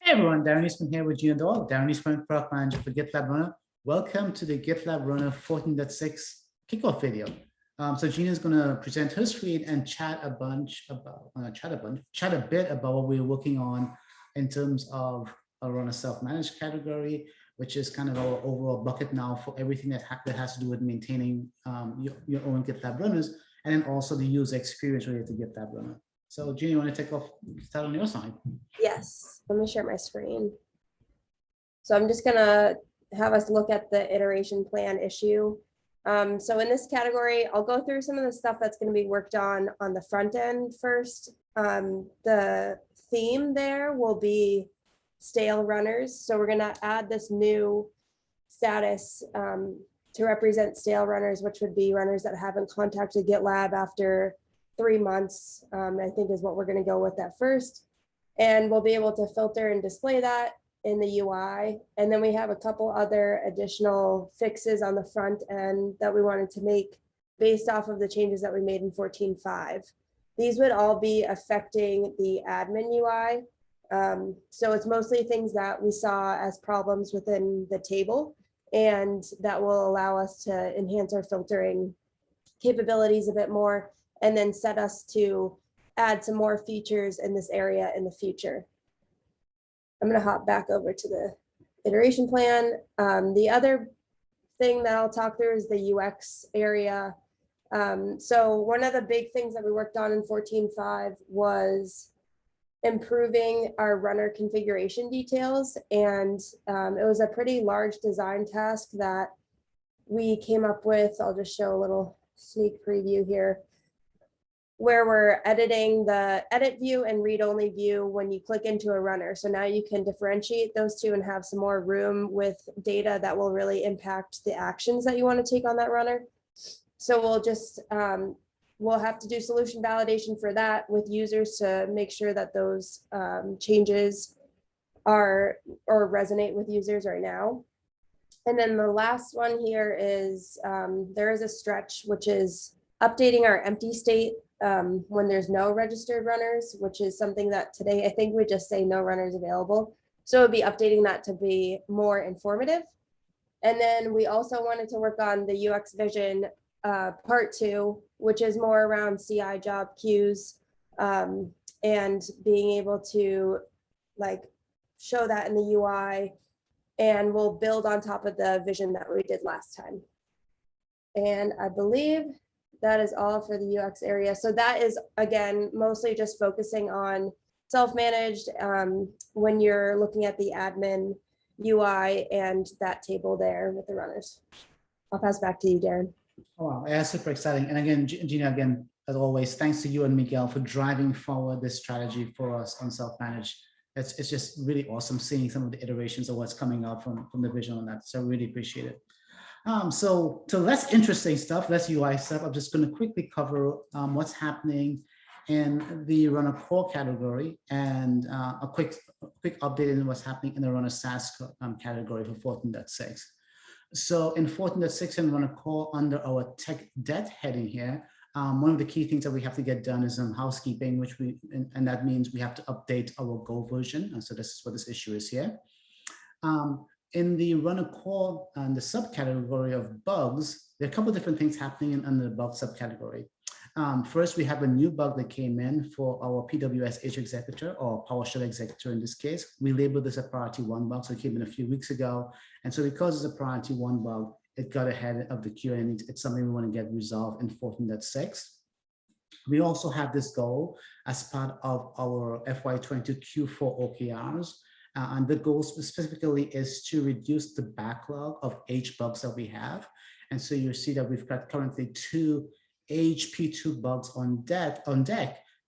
Hey everyone, Darren Eastman here with Gina Doyle, Darren Eastman, Product Manager for GitLab Runner. Welcome to the GitLab Runner 14.6 Kickoff video. So Gina is going to present her screen and chat a bit about what we're working on in terms of a Runner self-managed category, which is kind of our overall bucket now for everything that has to do with maintaining your own GitLab runners, and then also the user experience related to GitLab Runner. So Gina, you want to start on your side? Yes, let me share my screen. So I'm just gonna have us look at the iteration plan issue. So in this category, I'll go through some of the stuff that's going to be worked on the front end first. The theme there will be stale runners. So we're going to add this new status to represent stale runners, which would be runners that haven't contacted GitLab after 3 months, I think is what we're going to go with at first. And we'll be able to filter and display that in the UI. And then we have a couple other additional fixes on the front end that we wanted to make based off of the changes that we made in 14.5. These would all be affecting the admin UI. So it's mostly things that we saw as problems within the table, and that will allow us to enhance our filtering capabilities a bit more, and then set us to add some more features in this area in the future. I'm going to hop back over to the iteration plan. The other thing that I'll talk through is the UX area. So one of the big things that we worked on in 14.5 was improving our runner configuration details. And it was a pretty large design task that we came up with. I'll just show a little sneak preview here, where we're editing the edit view and read-only view when you click into a runner. So now you can differentiate those two and have some more room with data that will really impact the actions that you want to take on that runner. So we'll just, we'll have to do solution validation for that with users to make sure that those changes are or resonate with users right now. And then the last one here is there is a stretch, which is updating our empty state when there's no registered runners, which is something that today I think we just say no runners available. So it would be updating that to be more informative. And then we also wanted to work on the UX vision part 2, which is more around CI job queues and being able to like show that in the UI, and we'll build on top of the vision that we did last time. And I believe that is all for the UX area. So that is, again, mostly just focusing on self-managed when you're looking at the admin UI and that table there with the runners. I'll pass back to you, Darren. Oh, wow, yeah, super exciting. And again, Gina, again, as always, thanks to you and Miguel for driving forward this strategy for us on self-managed. It's just really awesome seeing some of the iterations of what's coming out from the vision on that. So I really appreciate it. So less interesting stuff, less UI stuff. I'm just going to quickly cover what's happening in the Runner Core category and a quick update on what's happening in the Runner SaaS category for 14.6. So in 14.6 and Runner Core, under our tech debt heading here, one of the key things that we have to get done is some housekeeping, which and that means we have to update our Go version. And so this is what this issue is here. In the Runner Core and the subcategory of bugs, there are a couple of different things happening under the bug subcategory. First, we have a new bug that came in for our PWS executor, or PowerShell executor in this case. We labeled this a priority 1 bug, so it came in a few weeks ago. And so because it's a priority 1 bug, it got ahead of the queue, and it's something we want to get resolved in 14.6. We also have this goal as part of our FY22 Q4 OKRs. And the goal specifically is to reduce the backlog of age bugs that we have. And so you see that we've got currently 2 age P2 bugs on deck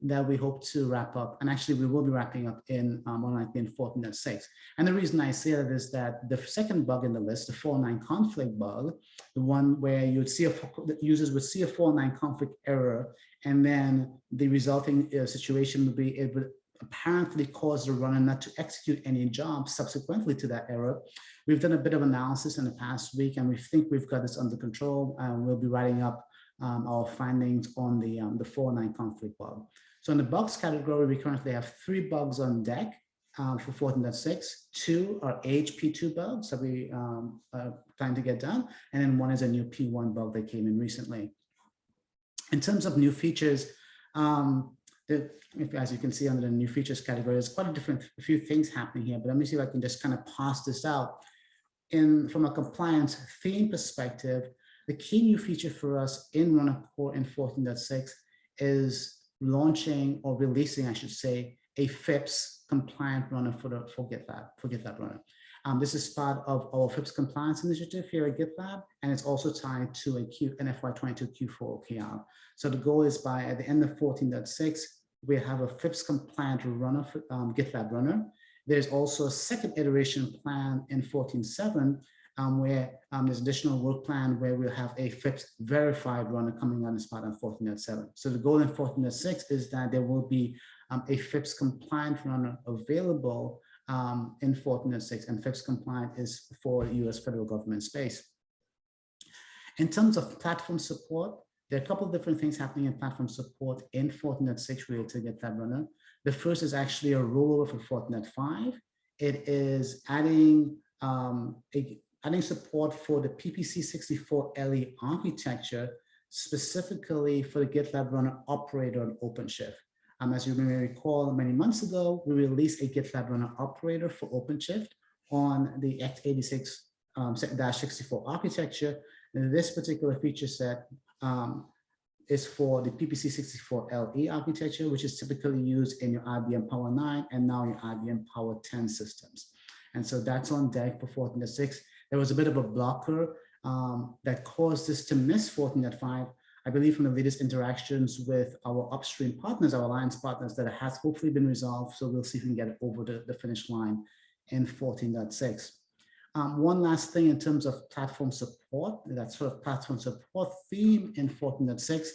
that we hope to wrap up. And actually we will be wrapping up in more likely in 14.6. And the reason I say that is that the second bug in the list, the 4.9 conflict bug, the one where you would see the users would see a 4.9 conflict error, and then the resulting situation would be it would apparently cause the runner not to execute any jobs subsequently to that error. We've done a bit of analysis in the past week, and we think we've got this under control, and we'll be writing up our findings on the 4.9 conflict bug. So in the bugs category, we currently have 3 bugs on deck. for 14.6. 2 are HP2 bugs that we are trying to get done. And then 1 is a new P1 bug that came in recently. In terms of new features, as you can see under the new features category, there's quite a few things happening here, but let me see if I can just kind of pass this out. From a compliance theme perspective, the key new feature for us in Runner Core in 14.6 is launching or releasing, I should say, a FIPS compliant runner for GitLab Runner. This is part of our FIPS compliance initiative here at GitLab, and it's also tied to an FY22 Q4 OKR. So the goal is at the end of 14.6, we have a FIPS compliant runner for GitLab Runner. There's also a second iteration plan in 14.7 where there's additional work plan where we'll have a FIPS verified runner coming on as part of 14.7. So the goal in 14.6 is that there will be a FIPS compliant runner available in 14.6, and FIPS compliant is for US federal government space. In terms of platform support, there are a couple of different things happening in platform support in 14.6 related to GitLab Runner. The first is actually a rollover for 14.5. It is adding support for the PPC64 LE architecture, specifically for the GitLab Runner operator on OpenShift. As you may recall, many months ago, we released a GitLab Runner operator for OpenShift on the x86-64 architecture. And this particular feature set is for the PPC64 LE architecture, which is typically used in your IBM Power 9 and now your IBM Power 10 systems. And so that's on deck for 14.6. There was a bit of a blocker that caused us to miss 14.5. I believe from the latest interactions with our upstream partners, our alliance partners, that it has hopefully been resolved. So we'll see if we can get it over the finish line in 14.6. One last thing in terms of platform support, that sort of platform support theme in 14.6,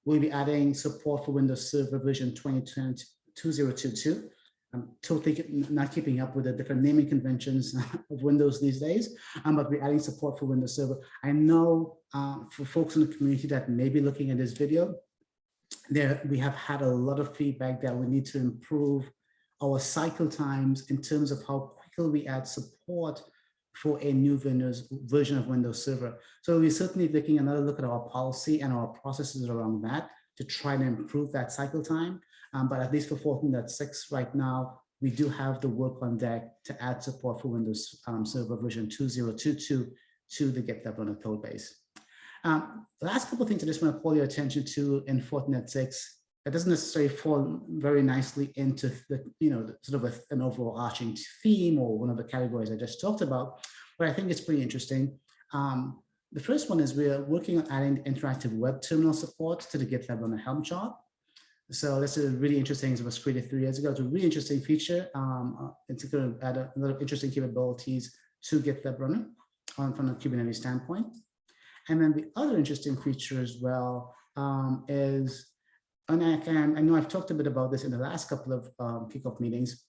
we'll be adding support for Windows Server version 2022. I'm totally not keeping up with the different naming conventions of Windows these days, but we're adding support for Windows Server. I know for folks in the community that may be looking at this video, we have had a lot of feedback that we need to improve our cycle times in terms of how quickly we add support for a new version of Windows Server. So we're certainly taking another look at our policy and our processes around that to try to improve that cycle time. But at least for 14.6 right now, we do have the work on deck to add support for Windows Server version 2022 to the GitLab Runner code base. The last couple of things I just want to call your attention to in 14.6 that doesn't necessarily fall very nicely into the, sort of an overarching theme or one of the categories I just talked about, but I think it's pretty interesting. The first one is we're working on adding interactive web terminal support to the GitLab Runner Helm chart. So this is really interesting. It was created 3 years ago. It's a really interesting feature. It's going to add a lot of interesting capabilities to GitLab Runner from a Kubernetes standpoint. And then the other interesting feature as well is, and I know I've talked a bit about this in the last couple of kickoff meetings,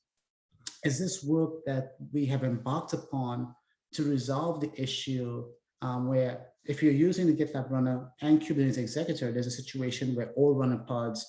is this work that we have embarked upon to resolve the issue where if you're using the GitLab Runner and Kubernetes Executor, there's a situation where all runner pods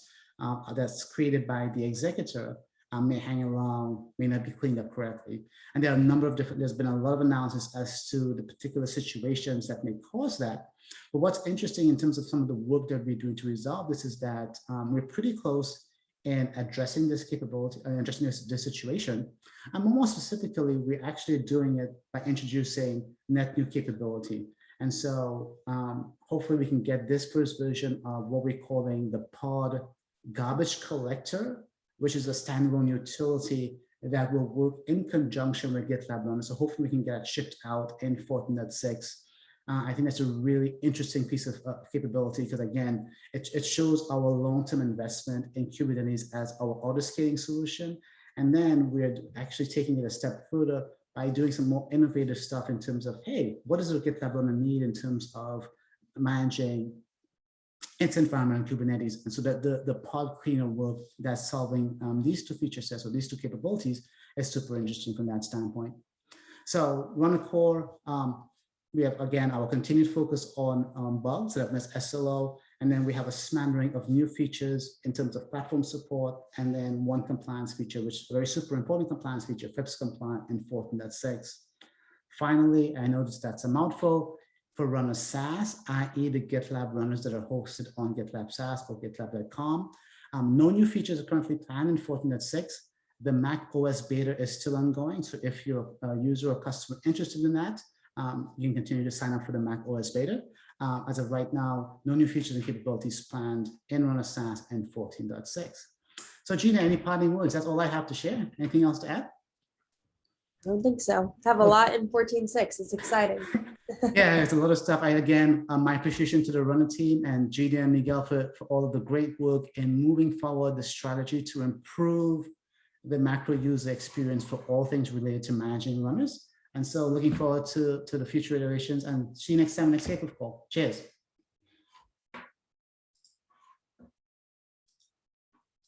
that's created by the executor may hang around, may not be cleaned up correctly. And there are a number of there's been a lot of analysis as to the particular situations that may cause that. But what's interesting in terms of some of the work that we're doing to resolve this is that we're pretty close in addressing this capability, addressing this situation. And more specifically, we're actually doing it by introducing net new capability. And so hopefully we can get this first version of what we're calling the pod garbage collector, which is a standalone utility that will work in conjunction with GitLab Runner. So hopefully we can get it shipped out in 14.6. I think that's a really interesting piece of capability because again, it shows our long-term investment in Kubernetes as our auto-scaling solution. And then we're actually taking it a step further by doing some more innovative stuff in terms of, hey, what does a GitLab Runner need in terms of managing its environment in Kubernetes? And so that the pod cleaner work that's solving these two feature sets or these two capabilities is super interesting from that standpoint. So Runner Core, we have, again, our continued focus on bugs, so that means SLO, And then we have a smattering of new features in terms of platform support, and then one compliance feature, which is a very super important compliance feature, FIPS compliant in 14.6. Finally, I noticed that's a mouthful for Runner SaaS, i.e. the GitLab runners that are hosted on GitLab SaaS or gitlab.com. No new features are currently planned in 14.6. The Mac OS beta is still ongoing. So if you're a user or customer interested in that, you can continue to sign up for the Mac OS beta. As of right now, no new features and capabilities planned in Runner SaaS and 14.6. So Gina, any parting words? That's all I have to share. Anything else to add? I don't think so. Have a lot in 14.6. It's exciting. Yeah, it's a lot of stuff. Again, my appreciation to the Runner team and Gina and Miguel for all of the great work in moving forward the strategy to improve the macro user experience for all things related to managing runners. And so looking forward to the future iterations, and see you next time, next Kickoff call. Cheers.